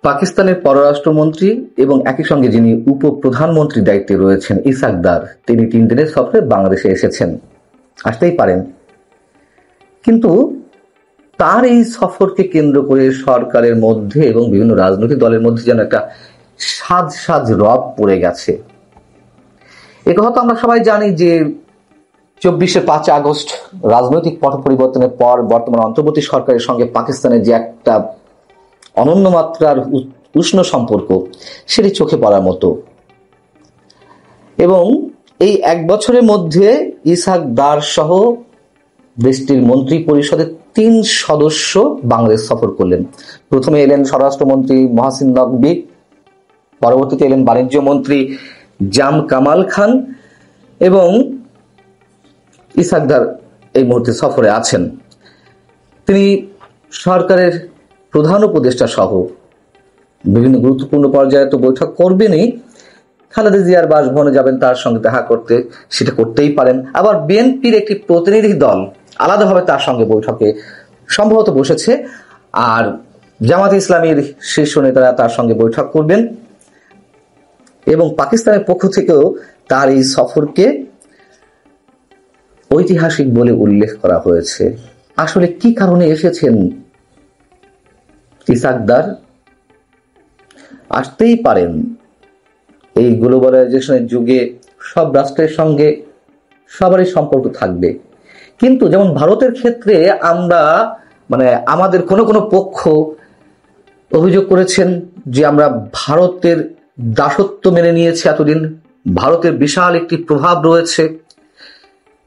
পাকিস্তানের পররাষ্ট্রমন্ত্রী এবং একই সঙ্গে যিনি উপপ্রধানমন্ত্রীর দায়িত্বে রয়েছেন ইসাক দার, তিনি 3 দিনের সফরে বাংলাদেশে এসেছেন, আসতেই পারেন। কিন্তু তার এই সফরকে কেন্দ্র করে সরকারের মধ্যে এবং বিভিন্ন রাজনৈতিক দলের মধ্যে যেন একটা সাজ সাজ রব পড়ে গেছে। একথা তো আমরা সবাই জানি যে 5 আগস্ট রাজনৈতিক পট পরিবর্তনের পর বর্তমান অন্তর্বর্তী সরকারের সঙ্গে পাকিস্তানের যে একটা অনন্য মাত্রার উষ্ণ সম্পর্ক, সেটি চোখে পড়ার মতো। এবং এই 1 বছরের মধ্যে ইসহাক দার সহ দেশটির মন্ত্রী পরিষদের 3 সদস্য বাংলাদেশ সফর করলেন। প্রথমে এলেন স্বরাষ্ট্রমন্ত্রী মহসিন নকভী, পরবর্তীতে এলেন বাণিজ্য মন্ত্রী জাম কামাল খান, এবং ইসহাক দার এই মুহূর্তে সফরে আছেন। তিনি সরকারের প্রধান উপদেষ্টা সহ বিভিন্ন গুরুত্বপূর্ণ পর্যায়ে তো বৈঠক করবেনই, খালেদা জিয়ার বাসভবনে যাবেন তার সঙ্গে দেখা করতে, সেটা করতেই পারেন। আবার বিএনপির একটি প্রতিনিধি দল আলাদাভাবে তার সঙ্গে বৈঠকে সম্ভবত বসেছে, আর জামাত ইসলামীর শীর্ষ নেতারা তার সঙ্গে বৈঠক করবেন। এবং পাকিস্তানের পক্ষ থেকেও তার এই সফরকে ঐতিহাসিক বলে উল্লেখ করা হয়েছে। আসলে কি কারণে এসেছেন ইসহাক দার? আসতেই পারেন। এই গ্লোবালাইজেশনের যুগে সব রাষ্ট্রের সঙ্গে সবারই সম্পর্ক থাকবে, কিন্তু যেমন ভারতের ক্ষেত্রে আমরা আমাদের কোনো পক্ষ অভিযোগ করেছেন যে আমরা ভারতের দাসত্ব মেনে নিয়েছি এতদিন, ভারতের বিশাল একটি প্রভাব রয়েছে।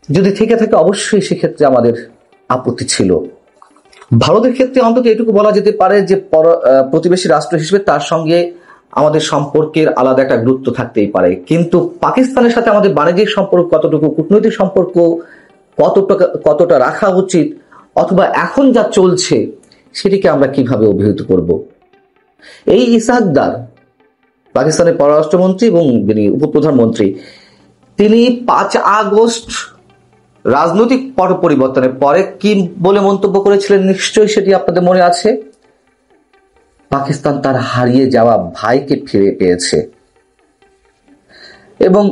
যদি থেকে থাকে অবশ্যই সেক্ষেত্রে আমাদের আপত্তি ছিল। ভারতের ক্ষেত্রে অন্তত এটুকু বলা যেতে পারে যে প্রতিবেশী রাষ্ট্র হিসেবে তার সঙ্গে আমাদের সম্পর্কের আলাদা একটা গুরুত্ব থাকতেই পারে, কিন্তু পাকিস্তানের সাথে আমাদের বাণিজ্যিক সম্পর্ক কতটুকু, কূটনৈতিক সম্পর্ক কতটা রাখা উচিত, অথবা এখন যা চলছে সেটিকে আমরা কিভাবে অভিহিত করব? এই ইসহাক দার, পাকিস্তানের পররাষ্ট্রমন্ত্রী এবং যিনি উপপ্রধানমন্ত্রী, তিনি 5 আগস্ট রাজনৈতিক পট পরিবর্তনের পরে কি বলে মন্তব্য করেছিলেন, নিশ্চয়ই সেটি আপনাদের মনে আছে। পাকিস্তান তার হারিয়ে যাওয়া ভাইকে ফিরে পেয়েছে। এবং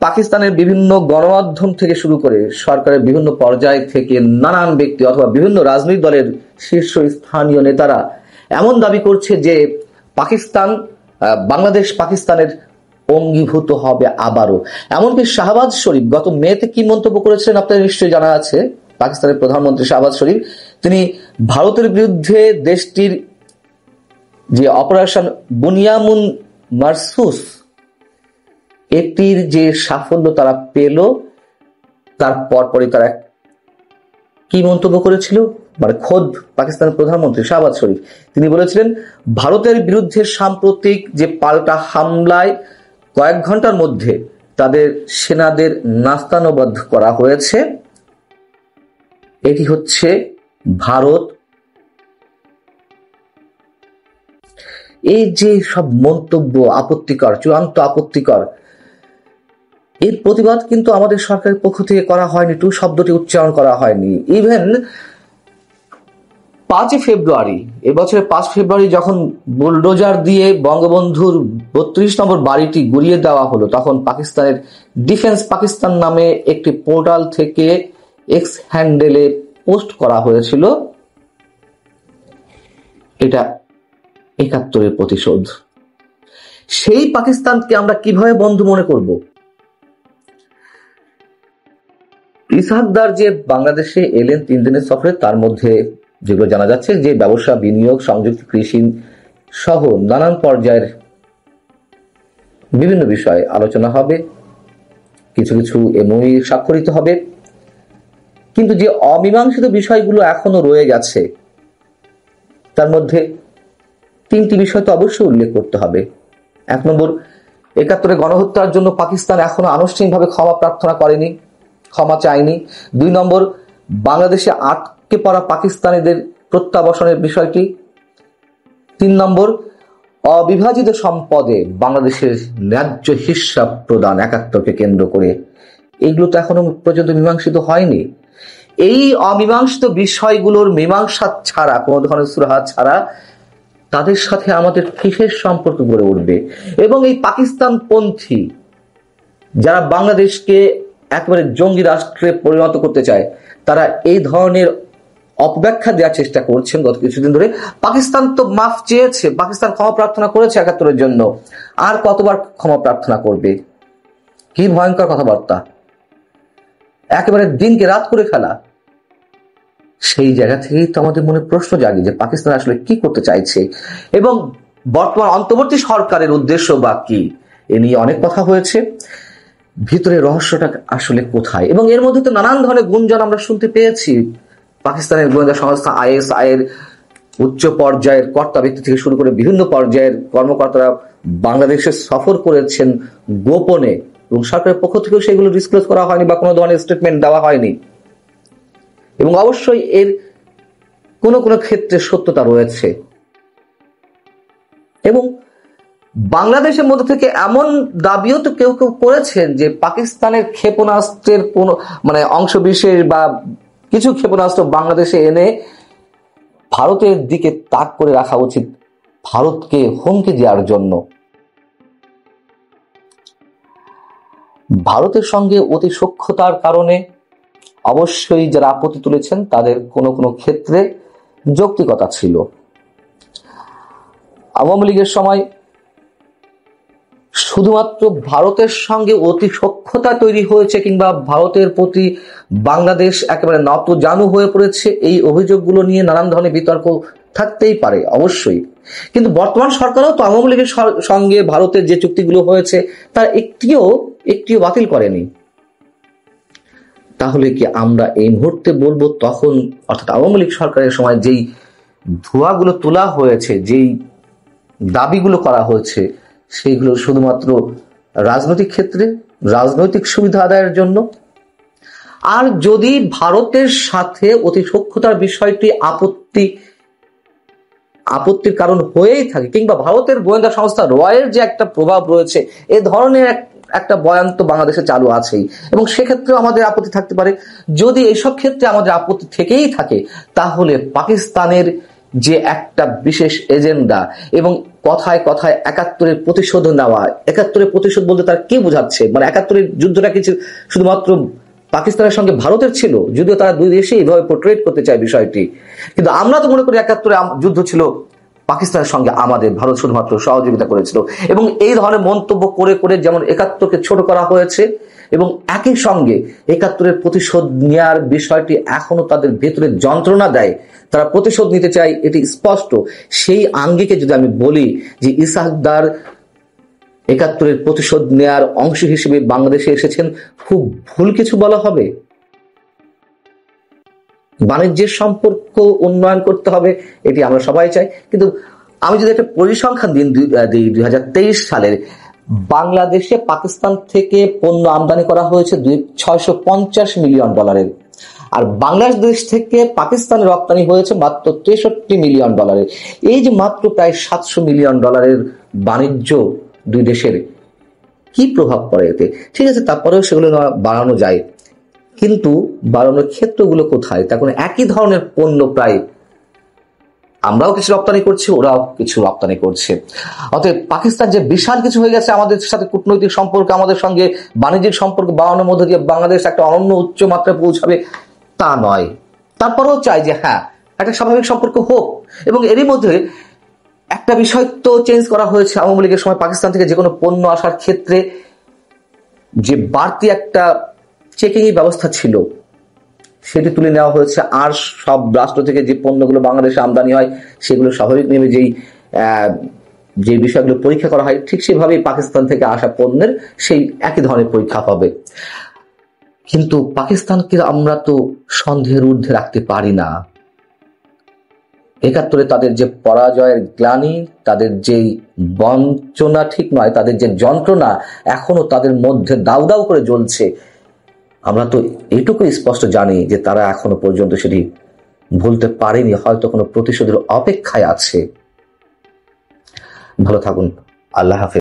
পাকিস্তানের বিভিন্ন গণমাধ্যম থেকে শুরু করে সরকারের বিভিন্ন পর্যায় থেকে নানান ব্যক্তি অথবা বিভিন্ন রাজনৈতিক দলের শীর্ষ স্থানীয় নেতারা এমন দাবি করছে যে বাংলাদেশ পাকিস্তানের অঙ্গীভূত হবে আবারও। এমনকি শাহবাজ শরীফ গত মেতে কি মন্তব্য করেছিলেন আপনাদের নিশ্চয়ই জানা আছে। পাকিস্তানের প্রধানমন্ত্রী শাহবাজ শরীফ, তিনি ভারতের বিরুদ্ধে দেশটির যে অপারেশন বুনিয়ামুন মারসুস, এটির যে সাফল্য তারা পেল, তার পরপরই তারা কি মন্তব্য করেছিল, খোদ পাকিস্তানের প্রধানমন্ত্রী শাহবাজ শরীফ তিনি বলেছিলেন, ভারতের বিরুদ্ধে সাম্প্রতিক যে পাল্টা হামলায় কয়েক ঘন্টার মধ্যে তাদের সেনাদের নাস্তানুবদ্ধ করা হয়েছে, এটি হচ্ছে ভারত। এই যে সব মন্তব্য আপত্তিকর, চূড়ান্ত আপত্তিকর, এর প্রতিবাদ কিন্তু আমাদের সরকারের পক্ষ থেকে করা হয়নি, টু শব্দটি উচ্চারণ করা হয়নি। ইভেন 5 ফেব্রুয়ারি, এবছরের 5 ফেব্রুয়ারি যখন বুলডোজার দিয়ে বঙ্গবন্ধুর 32 নম্বর বাড়িটি গুড়িয়ে দেওয়া হলো, তখন পাকিস্তানের ডিফেন্স পাকিস্তান নামে একটি পোর্টাল থেকে এক্স হ্যান্ডেলে পোস্ট করা হয়েছিল, এটা 71-এর প্রতিশোধ। সেই পাকিস্তানকে আমরা কিভাবে বন্ধু মনে করব? ইসহাক দার যে বাংলাদেশে এলেন 3 দিনের সফরে, তার মধ্যে যেগুলো জানা যাচ্ছে যে ব্যবসা, বিনিয়োগ, সংযুক্ত কৃষি সহ নানান পর্যায়ের বিভিন্ন বিষয়ে আলোচনা হবে, কিছু কিছু এমওইউ স্বাক্ষরিত হবে। কিন্তু যে অমীমাংসিত বিষয়গুলো এখনো রয়ে গেছে, তার মধ্যে 3টি বিষয় তো অবশ্যই উল্লেখ করতে হবে। 1 নম্বর, 71-এর গণহত্যার জন্য পাকিস্তান এখনো আনুষ্ঠানিকভাবে ক্ষমা প্রার্থনা করেনি, ক্ষমা চায়নি। 2 নম্বর, বাংলাদেশে আটকে পড়া পাকিস্তানিদের প্রত্যাবাসনের বিষয়টি। 3 নম্বর, অবিভাজিত সম্পদে বাংলাদেশের ন্যায্য হিস্সা প্রদান 71কে কেন্দ্র করে। এগুলো তো এখনো পর্যন্ত মীমাংসিত হয়নি। এই অমীমাংসিত বিষয়গুলোর মীমাংসা ছাড়া, কোনো ধরনের সুরাহা ছাড়া তাদের সাথে আমাদের কিসের সম্পর্ক গড়ে উঠবে? এবং এই পাকিস্তানপন্থী যারা বাংলাদেশকে একেবারে জঙ্গি রাষ্ট্রে পরিণত করতে চায়, তারা এই ধরনের অপব্যাখ্যা দেওয়ার চেষ্টা করছেন গত কিছুদিন ধরে। পাকিস্তান তো মাফ চেয়েছে, পাকিস্তান ক্ষমা প্রার্থনা করেছে ৭১-এর জন্য, আর কতবার ক্ষমা প্রার্থনা করবে? কি ভয়ঙ্কর কথাবার্তা, একেবারে দিনকে রাত করে ফেলা। সেই জায়গা থেকেই তো আমাদের মনে প্রশ্ন জাগে যে পাকিস্তান আসলে কি করতে চাইছে এবং বর্তমান অন্তর্বর্তী সরকারের উদ্দেশ্য বা কি। এ নিয়ে অনেক কথা হয়েছে, ভিতরে রহস্যটা আসলে কোথায়? এবং এর মধ্যে তো নানান ধরনের গুঞ্জন আমরা শুনতে পেয়েছি। পাকিস্তানের গোয়েন্দা সংস্থা ISI এর উচ্চ পর্যায়ের কর্তা ব্যক্তি থেকে শুরু করে বিভিন্ন পর্যায়ের কর্মকর্তারা বাংলাদেশে সফর করেছেন গোপনে, এবং সরকারের পক্ষ থেকেও সেগুলো ডিসক্লোজ করা হয়নি বা কোনো ধরনের স্টেটমেন্ট দেওয়া হয়নি। এবং অবশ্যই এর কোনো কোনো ক্ষেত্রে সত্যতা রয়েছে। এবং বাংলাদেশের মধ্যে থেকে এমন দাবিও তো কেউ কেউ করেছেন যে পাকিস্তানের ক্ষেপণাস্ত্রের অংশবিশেষ বা কিছু ক্ষেপণাস্ত্র বাংলাদেশে এনে ভারতের দিকে তাক করে রাখা উচিত, ভারতকে হুমকি দেওয়ার জন্য। ভারতের সঙ্গে অতি সখ্যতার কারণে অবশ্যই যারা আপত্তি তুলেছেন তাদের কোনো কোনো ক্ষেত্রে যৌক্তিকতা ছিল। আওয়ামী লীগের সময় শুধুমাত্র ভারতের সঙ্গে অতি সখ্যতা তৈরি হয়েছে কিংবা ভারতের প্রতি বাংলাদেশ একেবারে নতজানু হয়ে পড়েছে, এই অভিযোগগুলো নিয়ে নানান ধরনের বিতর্ক থাকতেই পারে অবশ্যই। কিন্তু বর্তমান সরকারও তো আওয়ামী লীগের সঙ্গে ভারতের যে চুক্তিগুলো হয়েছে তার একটিও বাতিল করেনি। তাহলে কি আমরা এই মুহূর্তে বলবো তখন, অর্থাৎ আওয়ামী লীগ সরকারের সময় যেই ধোঁয়াগুলো তোলা হয়েছে, যেই দাবিগুলো করা হয়েছে, সেইগুলো শুধুমাত্র রাজনৈতিক ক্ষেত্রে রাজনৈতিক সুবিধা আদায়ের জন্য? আর যদি ভারতের সাথে অতি সখ্যতার বিষয়টি আপত্তির কারণ হয়েই থাকে, কিংবা ভারতের গোয়েন্দা সংস্থা রয়ের যে একটা প্রভাব রয়েছে, এ ধরনের একটা বয়ান তো বাংলাদেশে চালু আছেই, এবং সেক্ষেত্রেও আমাদের আপত্তি থাকতে পারে। যদি এইসব ক্ষেত্রে আমাদের আপত্তি থেকেই থাকে, তাহলে পাকিস্তানের যে একটা বিশেষ এজেন্ডা এবং কথায় কথায় ৭১-এর প্রতিশোধ নেওয়া, ৭১-এর প্রতিশোধ বলতে তার কি বোঝাচ্ছে? ৭১-এর যুদ্ধটা কিছু শুধুমাত্র পাকিস্তানের সঙ্গে ভারতের ছিল, যদিও তারা দুই দেশে এইভাবে পোর্ট্রেট করতে চায় বিষয়টি, কিন্তু আমরা তো মনে করি ৭১-এর যুদ্ধ ছিল পাকিস্তানের সঙ্গে আমাদের, ভারত শুধুমাত্র সহযোগিতা করেছিল। এবং এই ধরনের মন্তব্য করে করে যেমন ৭১-কে ছোট করা হয়েছে, এবং একই সঙ্গে ৭১-এর প্রতিশোধ নেওয়ার বিষয়টি এখনো তাদের ভেতরে যন্ত্রণা দেয়, তারা প্রতিশোধ নিতে চায়, এটি স্পষ্ট। সেই আঙ্গিকে যদি আমি বলি যে ইসাহাকদার ৭১-এর প্রতিশোধ নেয়ার অংশ হিসেবে বাংলাদেশে এসেছেন, খুব ভুল কিছু বলা হবে? বাণিজ্যের সম্পর্ক উন্নয়ন করতে হবে, এটি আমরা সবাই চাই, কিন্তু আমি যদি একটা পরিসংখ্যান দিই ২০২৩ সালের, বাংলাদেশে পাকিস্তান থেকে পণ্য আমদানি করা হয়েছে $৬৫০ মিলিয়ন, আর বাংলাদেশ থেকে পাকিস্তানে রপ্তানি হয়েছে মাত্র $৬৩ মিলিয়ন। এই যে মাত্র প্রায় $৭০০ মিলিয়ন বাণিজ্য দুই দেশের, কি প্রভাব পড়ে এতে? ঠিক আছে, তারপরেও সেগুলো বাড়ানো যায়, কিন্তু বাড়ানোর ক্ষেত্রগুলো কোথায়? তখন একই ধরনের পণ্য প্রায় আমরাও কিছু রপ্তানি করছি, ওরাও কিছু রপ্তানি করছে। অতএব পাকিস্তান যে বিশাল কিছু হয়ে গেছে আমাদের সাথে, কূটনৈতিক সম্পর্ক, আমাদের সঙ্গে বাণিজ্যিক সম্পর্ক বাড়ানোর মধ্যে দিয়ে বাংলাদেশ একটা অনন্য উচ্চ মাত্রায় পৌঁছাবে তা নয়। তারপরেও চাই যে হ্যাঁ, একটা স্বাভাবিক সম্পর্ক হোক। এবং এরই মধ্যে একটা বিষয় তো চেঞ্জ করা হয়েছে আওয়ামী লীগের সময়, পাকিস্তান থেকে যে কোনো পণ্য আসার ক্ষেত্রে যে বাড়তি একটা চেকিং এর ব্যবস্থা ছিল, সেটি তুলে নেওয়া হয়েছে। আর সব রাষ্ট্র থেকে যে পণ্যগুলো বাংলাদেশে আমদানি হয়, সেগুলো স্বাভাবিক নিয়মে যে বিষয়গুলো পরীক্ষা করা হয়, ঠিক সেভাবেই পাকিস্তান থেকে আসা পণ্যের সেই একই ধরনের পরীক্ষা হবে। কিন্তু পাকিস্তানকে আমরা তো সন্দেহের ঊর্ধ্বে রাখতে পারি না। ৭১-এ তাদের যে পরাজয়ের গ্লানি, তাদের যেই বঞ্চনা ঠিক নয়, তাদের যে যন্ত্রণা এখনো তাদের মধ্যে দাউ দাউ করে জ্বলছে, আমরা তো এইটুকু স্পষ্ট জানি যে তারা এখনো পর্যন্ত সেটি ভুলতে পারেনি, হয়তো কোনো প্রতিশোধের অপেক্ষায় আছে। ভালো থাকুন, আল্লাহ হাফেজ।